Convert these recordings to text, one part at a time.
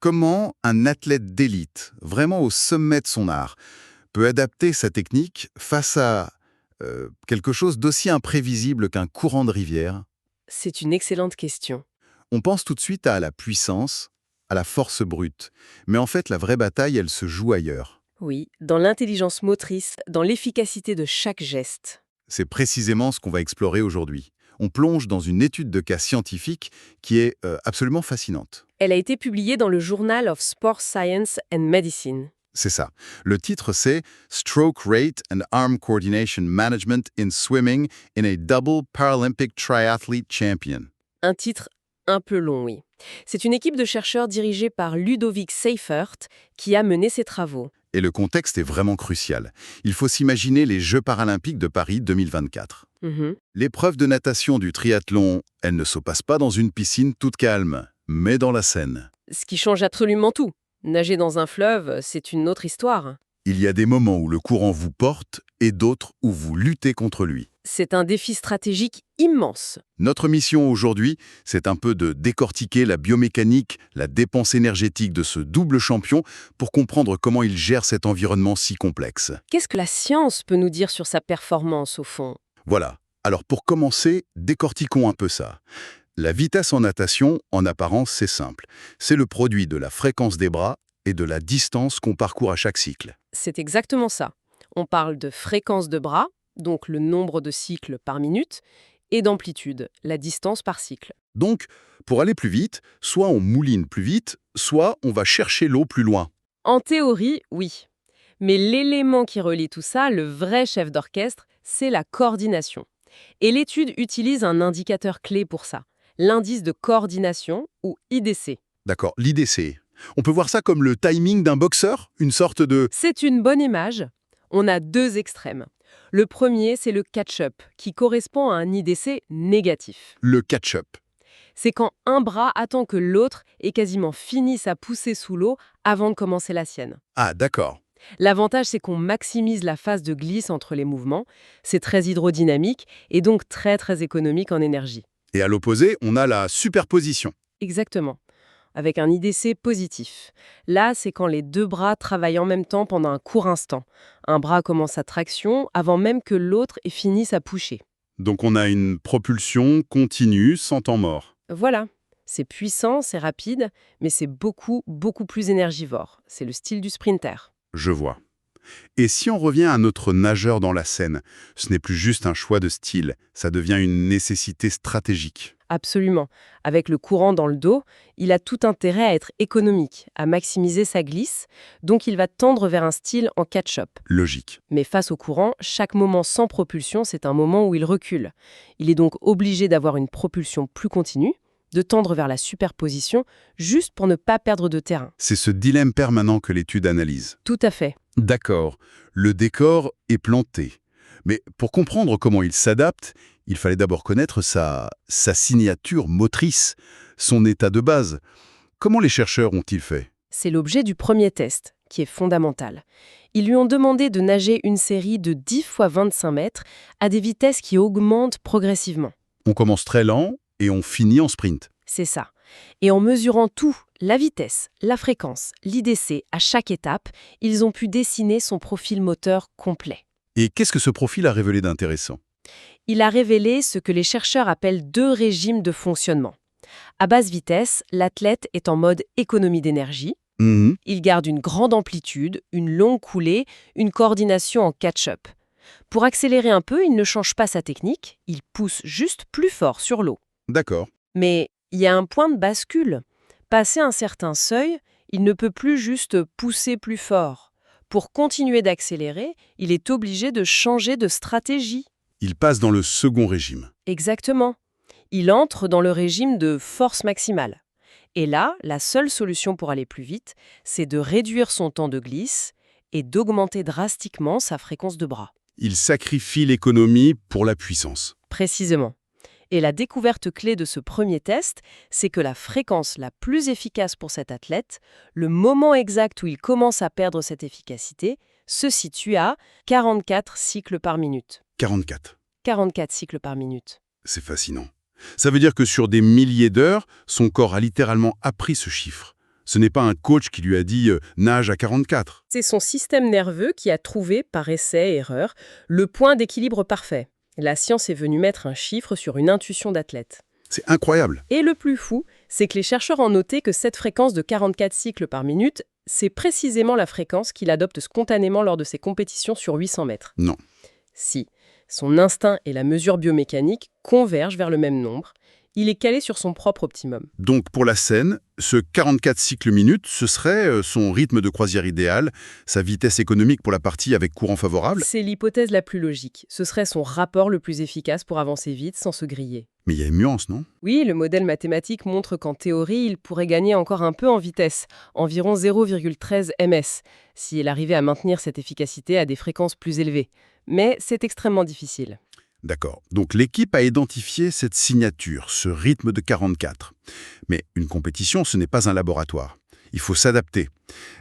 Comment un athlète d'élite, vraiment au sommet de son art, peut adapter sa technique face à quelque chose d'aussi imprévisible qu'un courant de rivière? C'est une excellente question. On pense tout de suite à la puissance, à la force brute. Mais en fait, la vraie bataille, elle se joue ailleurs. Oui, dans l'intelligence motrice, dans l'efficacité de chaque geste. C'est précisément ce qu'on va explorer aujourd'hui. On plonge dans une étude de cas scientifique qui est absolument fascinante. Elle a été publiée dans le Journal of Sports Science and Medicine. C'est ça. Le titre, c'est Stroke Rate and Arm Coordination Management in Swimming in a Double Paralympic Triathlete Champion. Un titre un peu long, oui. C'est une équipe de chercheurs dirigée par Ludovic Seifert qui a mené ces travaux. Et le contexte est vraiment crucial. Il faut s'imaginer les Jeux paralympiques de Paris 2024. Mhm. L'épreuve de natation du triathlon, elle ne se passe pas dans une piscine toute calme, mais dans la Seine. Ce qui change absolument tout. Nager dans un fleuve, c'est une autre histoire. Il y a des moments où le courant vous porte et d'autres où vous luttez contre lui. C'est un défi stratégique immense. Notre mission aujourd'hui, c'est un peu de décortiquer la biomécanique, la dépense énergétique de ce double champion pour comprendre comment il gère cet environnement si complexe. Qu'est-ce que la science peut nous dire sur sa performance, au fond? Voilà. Alors pour commencer, décortiquons un peu ça. La vitesse en natation, en apparence, c'est simple. C'est le produit de la fréquence des bras et de la distance qu'on parcourt à chaque cycle. C'est exactement ça. On parle de fréquence de bras, donc le nombre de cycles par minute, et d'amplitude, la distance par cycle. Donc, pour aller plus vite, soit on mouline plus vite, soit on va chercher l'eau plus loin. En théorie, oui. Mais l'élément qui relie tout ça, le vrai chef d'orchestre, c'est la coordination. Et l'étude utilise un indicateur clé pour ça, l'indice de coordination, ou IDC. D'accord, l'IDC. On peut voir ça comme le timing d'un boxeur, une sorte de... C'est une bonne image. On a deux extrêmes. Le premier, c'est le catch-up, qui correspond à un IDC négatif. le catch-up. C'est quand un bras attend que l'autre ait quasiment fini sa poussée sous l'eau avant de commencer la sienne. Ah, d'accord. L'avantage, c'est qu'on maximise la phase de glisse entre les mouvements. C'est très hydrodynamique et donc très très économique en énergie. Et à l'opposé, on a la superposition. Exactement. Avec un IDC positif. Là, c'est quand les deux bras travaillent en même temps pendant un court instant. Un bras commence sa traction avant même que l'autre ait fini sa poussée. Donc on a une propulsion continue sans temps mort. Voilà. C'est puissant, c'est rapide, mais c'est beaucoup, beaucoup plus énergivore. C'est le style du sprinter. Je vois. Et si on revient à notre nageur dans la Seine, ce n'est plus juste un choix de style, ça devient une nécessité stratégique. Absolument. Avec le courant dans le dos, il a tout intérêt à être économique, à maximiser sa glisse, donc il va tendre vers un style en catch-up. Logique. Mais face au courant, chaque moment sans propulsion, c'est un moment où il recule. Il est donc obligé d'avoir une propulsion plus continue, de tendre vers la superposition, juste pour ne pas perdre de terrain. C'est ce dilemme permanent que l'étude analyse. Tout à fait. D'accord, le décor est planté. Mais pour comprendre comment il s'adapte, il fallait d'abord connaître sa signature motrice, son état de base. Comment les chercheurs ont-ils fait? C'est l'objet du premier test, qui est fondamental. Ils lui ont demandé de nager une série de 10 fois 25 mètres à des vitesses qui augmentent progressivement. On commence très lent et on finit en sprint. C'est ça. Et en mesurant tout, la vitesse, la fréquence, l'IDC, à chaque étape, ils ont pu dessiner son profil moteur complet. Et qu'est-ce que ce profil a révélé d'intéressant? Il a révélé ce que les chercheurs appellent deux régimes de fonctionnement. À basse vitesse, l'athlète est en mode économie d'énergie. Mhm. Il garde une grande amplitude, une longue coulée, une coordination en catch-up. Pour accélérer un peu, il ne change pas sa technique, il pousse juste plus fort sur l'eau. D'accord. Mais il y a un point de bascule. Passé un certain seuil, il ne peut plus juste pousser plus fort. Pour continuer d'accélérer, il est obligé de changer de stratégie. Il passe dans le second régime. Exactement. Il entre dans le régime de force maximale. Et là, la seule solution pour aller plus vite, c'est de réduire son temps de glisse et d'augmenter drastiquement sa fréquence de bras. Il sacrifie l'économie pour la puissance. Précisément. Et la découverte clé de ce premier test, c'est que la fréquence la plus efficace pour cet athlète, le moment exact où il commence à perdre cette efficacité, se situe à 44 cycles par minute. 44. 44 cycles par minute. C'est fascinant. Ça veut dire que sur des milliers d'heures, son corps a littéralement appris ce chiffre. Ce n'est pas un coach qui lui a dit nage à 44. C'est son système nerveux qui a trouvé, par essai-erreur, le point d'équilibre parfait. La science est venue mettre un chiffre sur une intuition d'athlète. C'est incroyable. Et le plus fou, c'est que les chercheurs ont noté que cette fréquence de 44 cycles par minute, c'est précisément la fréquence qu'il adopte spontanément lors de ses compétitions sur 800 mètres. Non. Si son instinct et la mesure biomécanique convergent vers le même nombre, il est calé sur son propre optimum. Donc pour la scène, ce 44 cycles minutes, ce serait son rythme de croisière idéal, sa vitesse économique pour la partie avec courant favorable. C'est l'hypothèse la plus logique. Ce serait son rapport le plus efficace pour avancer vite sans se griller. Mais il y a une nuance, non? Oui, le modèle mathématique montre qu'en théorie, il pourrait gagner encore un peu en vitesse, environ 0,13 ms, s'il arrivait à maintenir cette efficacité à des fréquences plus élevées. Mais c'est extrêmement difficile. D'accord. Donc l'équipe a identifié cette signature, ce rythme de 44. Mais une compétition, ce n'est pas un laboratoire. Il faut s'adapter.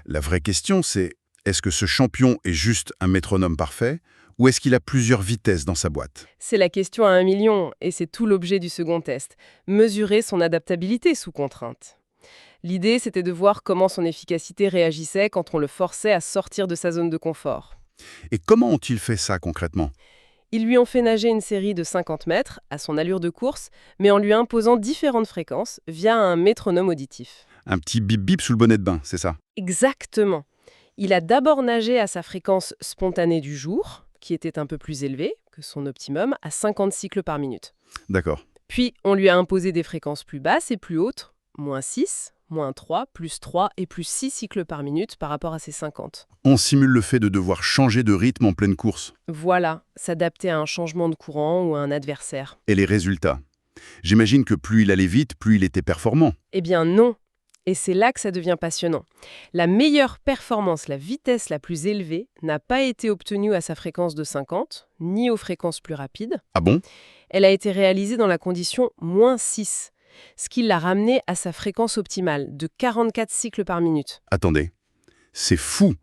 La vraie question, c'est est-ce que ce champion est juste un métronome parfait ou est-ce qu'il a plusieurs vitesses dans sa boîte? C'est la question à 1 million, et c'est tout l'objet du second test. Mesurer son adaptabilité sous contrainte. L'idée, c'était de voir comment son efficacité réagissait quand on le forçait à sortir de sa zone de confort. Et comment ont-ils fait ça concrètement? Ils lui ont fait nager une série de 50 mètres, à son allure de course, mais en lui imposant différentes fréquences via un métronome auditif. Un petit bip-bip sous le bonnet de bain, c'est ça? Exactement. Il a d'abord nagé à sa fréquence spontanée du jour, qui était un peu plus élevée que son optimum, à 50 cycles par minute. D'accord. Puis, on lui a imposé des fréquences plus basses et plus hautes, -6, -3, +3 et +6 cycles par minute par rapport à ses 50. On simule le fait de devoir changer de rythme en pleine course. Voilà, s'adapter à un changement de courant ou à un adversaire. Et les résultats? J'imagine que plus il allait vite, plus il était performant. Eh bien non. Et c'est là que ça devient passionnant. La meilleure performance, la vitesse la plus élevée, n'a pas été obtenue à sa fréquence de 50, ni aux fréquences plus rapides. Ah bon? Elle a été réalisée dans la condition -6, ce qui l'a ramené à sa fréquence optimale de 44 cycles par minute. Attendez. C'est fou!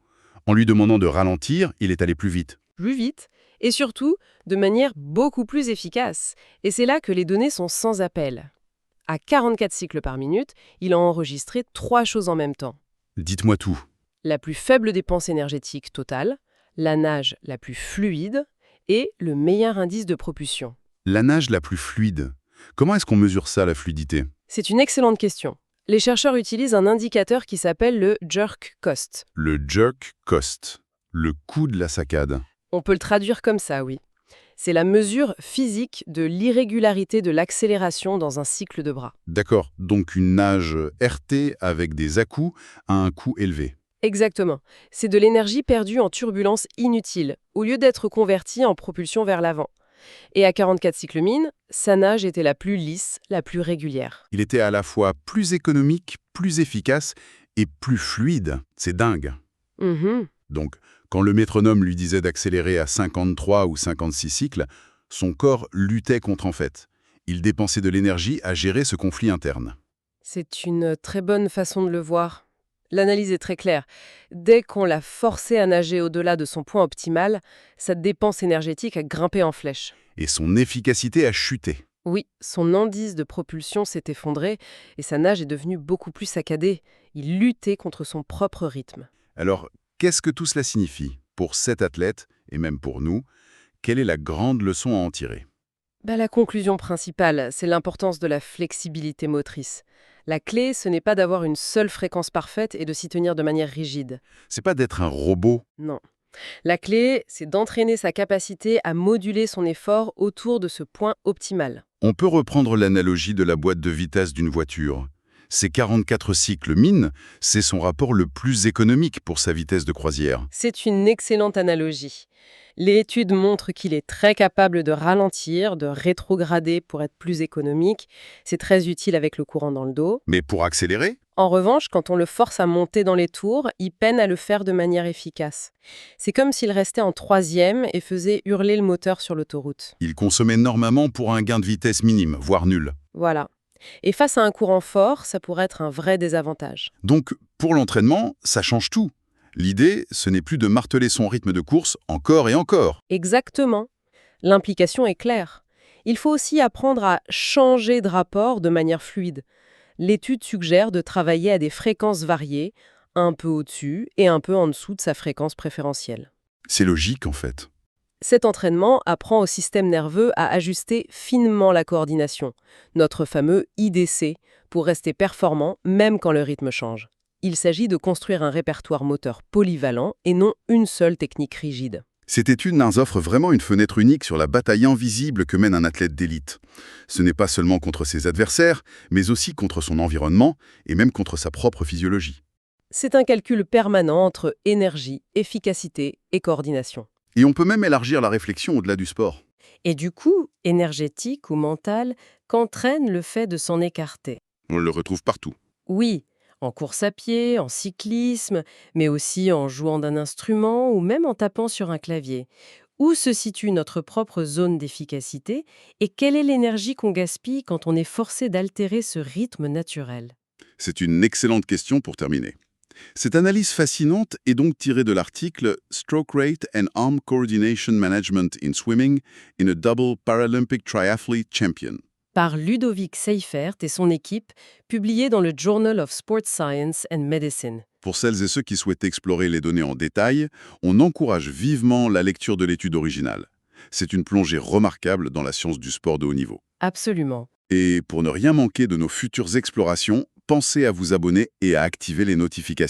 En lui demandant de ralentir, il est allé plus vite. Plus vite, et surtout de manière beaucoup plus efficace. Et c'est là que les données sont sans appel. À 44 cycles par minute, il a enregistré 3 choses en même temps. Dites-moi tout. La plus faible dépense énergétique totale, la nage la plus fluide et le meilleur indice de propulsion. La nage la plus fluide. Comment est-ce qu'on mesure ça, la fluidité? C'est une excellente question. Les chercheurs utilisent un indicateur qui s'appelle le jerk cost. Le jerk cost. Le coût de la saccade. On peut le traduire comme ça, oui. C'est la mesure physique de l'irrégularité de l'accélération dans un cycle de bras. D'accord. Donc une nage RT avec des à-coups à un coût élevé. Exactement. C'est de l'énergie perdue en turbulence inutile, au lieu d'être convertie en propulsion vers l'avant. Et à 44 cycles min, sa nage était la plus lisse, la plus régulière. Il était à la fois plus économique, plus efficace et plus fluide. C'est dingue. Mhm. Donc, quand le métronome lui disait d'accélérer à 53 ou 56 cycles, son corps luttait contre en fait. Il dépensait de l'énergie à gérer ce conflit interne. C'est une très bonne façon de le voir. L'analyse est très claire. Dès qu'on l'a forcé à nager au-delà de son point optimal, sa dépense énergétique a grimpé en flèche. Et son efficacité a chuté. Oui, son indice de propulsion s'est effondré et sa nage est devenue beaucoup plus saccadée. Il luttait contre son propre rythme. Alors, qu'est-ce que tout cela signifie pour cet athlète, et même pour nous? Quelle est la grande leçon à en tirer? La conclusion principale, c'est l'importance de la flexibilité motrice. La clé, ce n'est pas d'avoir une seule fréquence parfaite et de s'y tenir de manière rigide. C'est pas d'être un robot. Non. La clé, c'est d'entraîner sa capacité à moduler son effort autour de ce point optimal. On peut reprendre l'analogie de la boîte de vitesse d'une voiture. Ces 44 cycles min, c'est son rapport le plus économique pour sa vitesse de croisière. C'est une excellente analogie. L'étude montre qu'il est très capable de ralentir, de rétrograder pour être plus économique. C'est très utile avec le courant dans le dos. Mais pour accélérer? En revanche, quand on le force à monter dans les tours, il peine à le faire de manière efficace. C'est comme s'il restait en troisième et faisait hurler le moteur sur l'autoroute. Il consomme énormément pour un gain de vitesse minime, voire nul. Voilà. Et face à un courant fort, ça pourrait être un vrai désavantage. Donc, pour l'entraînement, ça change tout. L'idée, ce n'est plus de marteler son rythme de course encore et encore. Exactement. L'implication est claire. Il faut aussi apprendre à changer de rapport de manière fluide. L'étude suggère de travailler à des fréquences variées, un peu au-dessus et un peu en dessous de sa fréquence préférentielle. C'est logique, en fait. Cet entraînement apprend au système nerveux à ajuster finement la coordination, notre fameux IDC, pour rester performant même quand le rythme change. Il s'agit de construire un répertoire moteur polyvalent et non une seule technique rigide. Cette étude nous offre vraiment une fenêtre unique sur la bataille invisible que mène un athlète d'élite. Ce n'est pas seulement contre ses adversaires, mais aussi contre son environnement et même contre sa propre physiologie. C'est un calcul permanent entre énergie, efficacité et coordination. Et on peut même élargir la réflexion au-delà du sport. Et du coup, énergétique ou mental, qu'entraîne le fait de s'en écarter? On le retrouve partout. Oui, en course à pied, en cyclisme, mais aussi en jouant d'un instrument ou même en tapant sur un clavier. Où se situe notre propre zone d'efficacité et quelle est l'énergie qu'on gaspille quand on est forcé d'altérer ce rythme naturel? C'est une excellente question pour terminer. Cette analyse fascinante est donc tirée de l'article Stroke Rate and Arm Coordination Management in Swimming in a Double Paralympic Triathlete Champion. Par Ludovic Seifert et son équipe, publié dans le Journal of Sports Science and Medicine. Pour celles et ceux qui souhaitent explorer les données en détail, on encourage vivement la lecture de l'étude originale. C'est une plongée remarquable dans la science du sport de haut niveau. Absolument. Et pour ne rien manquer de nos futures explorations, pensez à vous abonner et à activer les notifications.